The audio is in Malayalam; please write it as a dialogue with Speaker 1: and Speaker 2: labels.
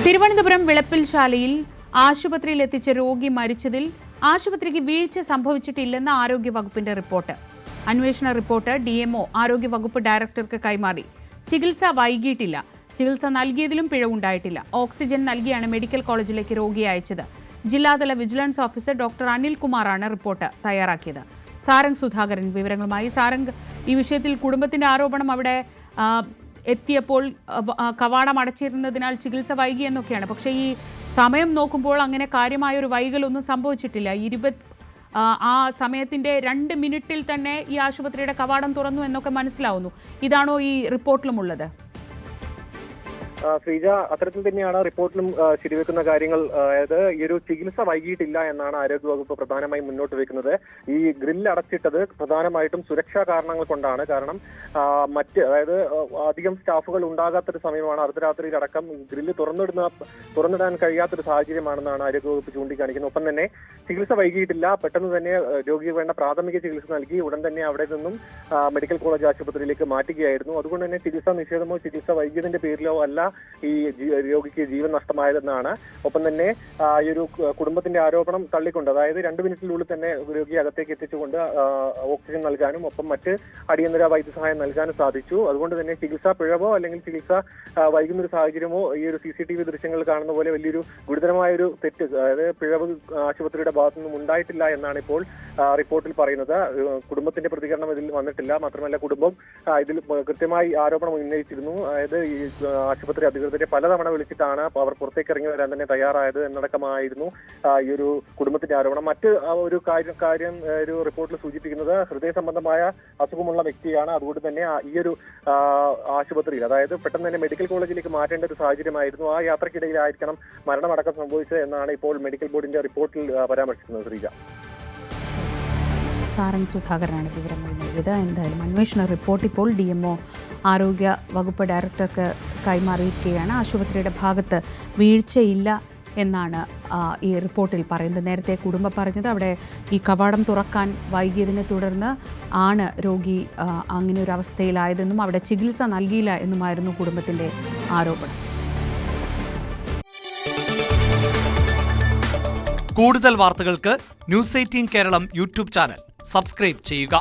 Speaker 1: തിരുവനന്തപുരം വിളപ്പിൽശാലയിൽ ആശുപത്രിയിൽ എത്തിച്ച രോഗി മരിച്ചതിൽ ആശുപത്രിക്ക് വീഴ്ച സംഭവിച്ചിട്ടില്ലെന്ന് ആരോഗ്യവകുപ്പിന്റെ റിപ്പോർട്ട്. അന്വേഷണ റിപ്പോർട്ട് ഡിഎംഒ ആരോഗ്യവകുപ്പ് ഡയറക്ടർക്ക് കൈമാറി. ചികിത്സ വൈകിയിട്ടില്ല. ചികിത്സ നൽകിയതിലും പിഴവുണ്ടായിട്ടില്ല. ഓക്സിജൻ നൽകിയാണ് മെഡിക്കൽ കോളേജിലേക്ക് രോഗിയെ അയച്ചത്. ജില്ലാതല വിജിലൻസ് ഓഫീസർ ഡോക്ടർ അനിൽകുമാറാണ് റിപ്പോർട്ട് തയ്യാറാക്കിയത്. സാരംഗ് സുധാകരൻ വിവരങ്ങളുമായി. സാരംഗ്, ഈ വിഷയത്തിൽ കുടുംബത്തിന്റെ ആരോപണം അവിടെ എത്തിയപ്പോൾ കവാടം അടച്ചിരുന്നതിനാൽ ചികിത്സ വൈകി എന്നൊക്കെയാണ്. പക്ഷേ ഈ സമയം നോക്കുമ്പോൾ അങ്ങനെ കാര്യമായൊരു വൈകലൊന്നും സംഭവിച്ചിട്ടില്ല. ആ സമയത്തിന്റെ 2 മിനിറ്റിൽ തന്നെ ഈ ആശുപത്രിയുടെ കവാടം തുറന്നു എന്നൊക്കെ മനസ്സിലാവുന്നു. ഇതാണോ ഈ റിപ്പോർട്ടിലുമുള്ളത്?
Speaker 2: ശ്രീജ, അത്തരത്തിൽ തന്നെയാണ് റിപ്പോർട്ടിലും ശരിവെക്കുന്ന കാര്യങ്ങൾ. അതായത് ഈ ഒരു ചികിത്സ വൈകിയിട്ടില്ല എന്നാണ് ആരോഗ്യവകുപ്പ് പ്രധാനമായും മുന്നോട്ട് വെക്കുന്നത്. ഈ ഗ്രില്ല് അടച്ചിട്ടത് പ്രധാനമായിട്ടും സുരക്ഷാ കാരണങ്ങൾ കൊണ്ടാണ്. കാരണം അതായത് അധികം സ്റ്റാഫുകൾ ഉണ്ടാകാത്തൊരു സമയമാണ്. അർദ്ധരാത്രിയിലടക്കം ഗ്രില്ല് തുറന്നിടാൻ കഴിയാത്തൊരു സാഹചര്യമാണെന്നാണ് ആരോഗ്യവകുപ്പ് ചൂണ്ടിക്കാണിക്കുന്നത്. ഒപ്പം തന്നെ ചികിത്സ വൈകിയിട്ടില്ല. പെട്ടെന്ന് തന്നെ രോഗിക്ക് വേണ്ട പ്രാഥമിക ചികിത്സ നൽകി ഉടൻ തന്നെ അവിടെ നിന്നും മെഡിക്കൽ കോളേജ് ആശുപത്രിയിലേക്ക് മാറ്റുകയായിരുന്നു. അതുകൊണ്ട് തന്നെ ചികിത്സാ നിഷേധമോ ചികിത്സ വൈകിയതിന്റെ പേരിലോ അല്ല ഈ രോഗിക്ക് ജീവൻ നഷ്ടമായതെന്നാണ്. ഒപ്പം തന്നെ ഈ ഒരു കുടുംബത്തിന്റെ ആരോപണം തള്ളിക്കൊണ്ട്, അതായത് 2 മിനിറ്റിനുള്ളിൽ തന്നെ രോഗിയെ അകത്തേക്ക് എത്തിച്ചുകൊണ്ട് ഓക്സിജൻ നൽകാനും ഒപ്പം മറ്റ് അടിയന്തര വൈദ്യസഹായം നൽകാനും സാധിച്ചു. അതുകൊണ്ട് തന്നെ ചികിത്സാ പിഴവോ അല്ലെങ്കിൽ ചികിത്സ വൈകുന്നൊരു സാഹചര്യമോ ഈ ഒരു CCTV ദൃശ്യങ്ങൾ കാണുന്ന പോലെ വലിയൊരു ഗുരുതരമായൊരു തെറ്റ്, അതായത് പിഴവ് ആശുപത്രിയുടെ ഭാഗത്തു നിന്നും ഉണ്ടായിട്ടില്ല എന്നാണ് ഇപ്പോൾ റിപ്പോർട്ടിൽ പറയുന്നത്. കുടുംബത്തിന്റെ പ്രതികരണം ഇതിൽ വന്നിട്ടില്ല. മാത്രമല്ല കുടുംബം ഇതിൽ കൃത്യമായി ആരോപണം ഉന്നയിച്ചിരുന്നു. അതായത് ഈ ആശുപത്രി അധികൃതരെ പലതവണ വിളിച്ചിട്ടാണ് അവർ പുറത്തേക്ക് ഇറങ്ങി വരാൻ തന്നെ തയ്യാറായത് എന്നടക്കമായിരുന്നു ഈ ഒരു കുടുംബത്തിന്റെ ആരോപണം. മറ്റ് ഒരു കാര്യം ഒരു റിപ്പോർട്ടിൽ സൂചിപ്പിക്കുന്നത് ഹൃദയ സംബന്ധമായ അസുഖമുള്ള വ്യക്തിയാണ്. അതുകൊണ്ട് തന്നെ ഈ ഒരു ആശുപത്രിയിൽ, അതായത് പെട്ടെന്ന് തന്നെ മെഡിക്കൽ കോളേജിലേക്ക് മാറ്റേണ്ട ഒരു സാഹചര്യമായിരുന്നു. ആ യാത്രക്കിടയിലായിരിക്കണം മരണമടക്കം സംഭവിച്ചത് എന്നാണ് ഇപ്പോൾ മെഡിക്കൽ ബോർഡിന്റെ റിപ്പോർട്ടിൽ പരാമർശിക്കുന്നത്. ശ്രീജ,
Speaker 1: സാരംഗ് സുധാകരനാണ് വിവരങ്ങൾ നൽകിയത്. എന്തായാലും അന്വേഷണ റിപ്പോർട്ട് ഇപ്പോൾ DMO ആരോഗ്യ വകുപ്പ് ഡയറക്ടർക്ക് കൈമാറിയിരിക്കുകയാണ്. ആശുപത്രിയുടെ ഭാഗത്ത് വീഴ്ചയില്ല എന്നാണ് ഈ റിപ്പോർട്ടിൽ പറയുന്നത്. നേരത്തെ കുടുംബം പറഞ്ഞത് അവിടെ ഈ കവാടം തുറക്കാൻ വൈകിയതിനെ തുടർന്ന് ആണ് രോഗി അങ്ങനെ ഒരു അവസ്ഥയിലായതെന്നും അവിടെ ചികിത്സ നൽകിയില്ല എന്നുമായിരുന്നു കുടുംബത്തിൻ്റെ ആരോപണം.
Speaker 3: കൂടുതൽ വാർത്തകൾക്ക് News 18 Keralam YouTube channel subscribe ചെയ്യുക.